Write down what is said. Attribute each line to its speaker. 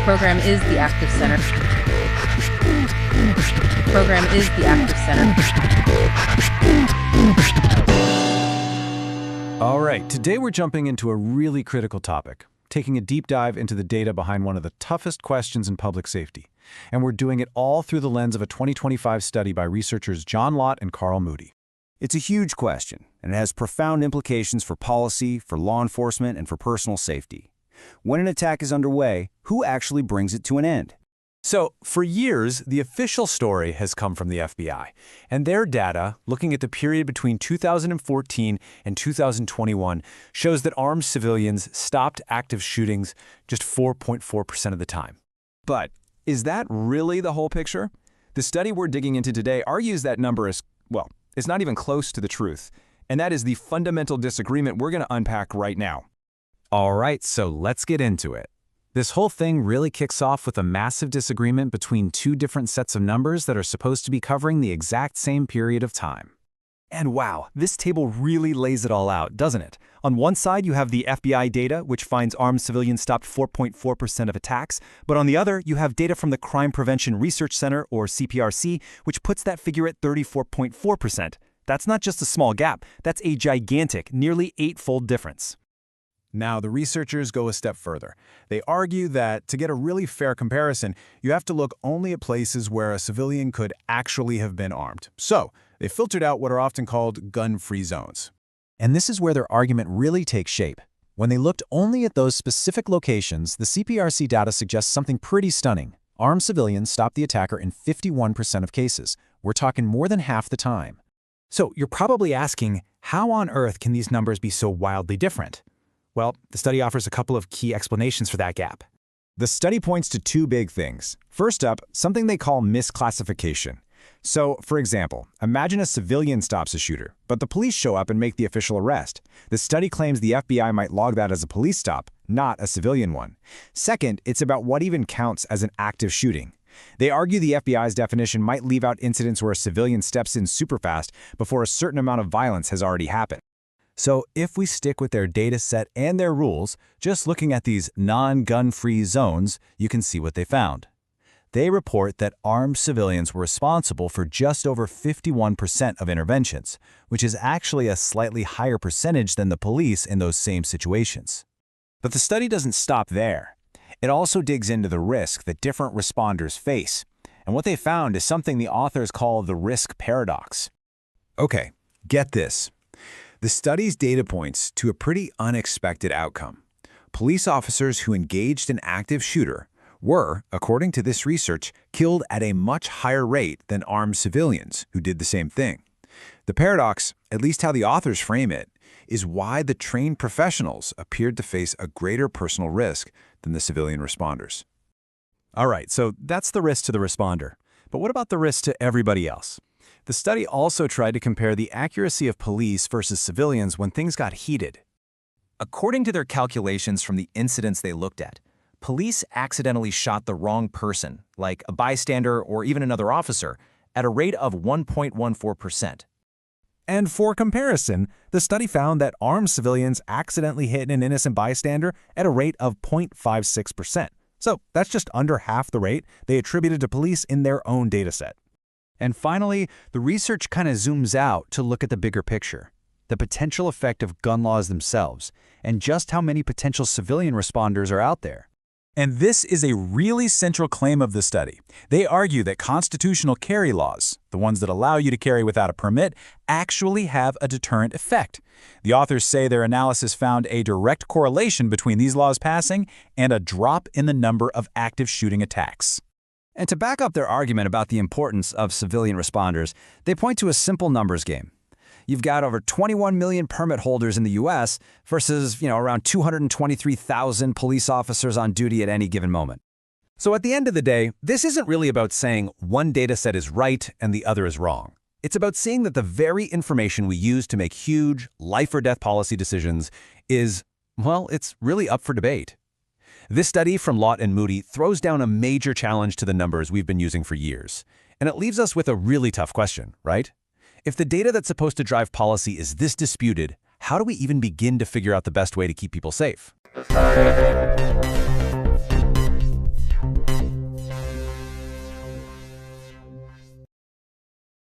Speaker 1: Program is the active center. Program is the active center.
Speaker 2: All right, today we're jumping into a really critical topic, taking a deep dive into the data behind one of the toughest questions in public safety. And we're doing it all through the lens of a 2025 study by researchers John Lott and Moody.
Speaker 3: It's a huge question, and it has profound implications for policy, for law enforcement, and for personal safety. When an attack is underway, who actually brings it to an end?
Speaker 2: So, for years, the official story has come from the FBI, and their data, looking at the period between 2014 and 2021, shows that armed civilians stopped active shootings just 4.4% of the time.
Speaker 3: But is that really the whole picture? The study we're digging into today argues that number is, well, it's not even close to the truth, and that is the fundamental disagreement we're going to unpack right now.
Speaker 2: All right, so let's get into it. This whole thing really kicks off with a massive disagreement between two different sets of numbers that are supposed to be covering the exact same period of time.
Speaker 3: And wow, this table really lays it all out, doesn't it? On one side, you have the FBI data, which finds armed civilians stopped 4.4% of attacks, but on the other, you have data from the Crime Prevention Research Center, or CPRC, which puts that figure at 34.4%. That's not just a small gap, that's a gigantic, nearly eightfold difference.
Speaker 2: Now, the researchers go a step further. They argue that to get a really fair comparison, you have to look only at places where a civilian could actually have been armed. So, they filtered out what are often called gun-free zones.
Speaker 4: And this is where their argument really takes shape. When they looked only at those specific locations, the CPRC data suggests something pretty stunning. Armed civilians stopped the attacker in 51% of cases. We're talking more than half the time.
Speaker 5: So you're probably asking, how on earth can these numbers be so wildly different? Well, the study offers a couple of key explanations for that gap.
Speaker 3: The study points to two big things. First up, something they call misclassification. So, for example, imagine a civilian stops a shooter, but the police show up and make the official arrest. The study claims the FBI might log that as a police stop, not a civilian one. Second, it's about what even counts as an active shooting. They argue the FBI's definition might leave out incidents where a civilian steps in super fast before a certain amount of violence has already happened.
Speaker 4: So if we stick with their data set and their rules, just looking at these non-gun-free zones, you can see what they found. They report that armed civilians were responsible for just over 51% of interventions, which is actually a slightly higher percentage than the police in those same situations.
Speaker 3: But the study doesn't stop there. It also digs into the risk that different responders face. And what they found is something the authors call the risk paradox.
Speaker 2: Okay, get this. The study's data points to a pretty unexpected outcome. Police officers who engaged an active shooter were, according to this research, killed at a much higher rate than armed civilians who did the same thing. The paradox, at least how the authors frame it, is why the trained professionals appeared to face a greater personal risk than the civilian responders.
Speaker 4: All right, so that's the risk to the responder. But what about the risk to everybody else? The study also tried to compare the accuracy of police versus civilians when things got heated.
Speaker 6: According to their calculations from the incidents they looked at, police accidentally shot the wrong person, like a bystander or even another officer, at a rate of 1.14%.
Speaker 4: And for comparison, the study found that armed civilians accidentally hit an innocent bystander at a rate of 0.56%. So that's just under half the rate they attributed to police in their own dataset.
Speaker 3: And finally, the research kind of zooms out to look at the bigger picture, the potential effect of gun laws themselves, and just how many potential civilian responders are out there.
Speaker 4: And this is a really central claim of the study. They argue that constitutional carry laws, the ones that allow you to carry without a permit, actually have a deterrent effect. The authors say their analysis found a direct correlation between these laws passing and a drop in the number of active shooting attacks.
Speaker 3: And to back up their argument about the importance of civilian responders, they point to a simple numbers game. You've got over 21 million permit holders in the U.S. versus, around 223,000 police officers on duty at any given moment.
Speaker 4: So at the end of the day, this isn't really about saying one data set is right and the other is wrong. It's about seeing that the very information we use to make huge life-or-death policy decisions is, well, it's really up for debate. This study from Lott and Moody throws down a major challenge to the numbers we've been using for years. And it leaves us with a really tough question, right? If the data that's supposed to drive policy is this disputed, how do we even begin to figure out the best way to keep people safe?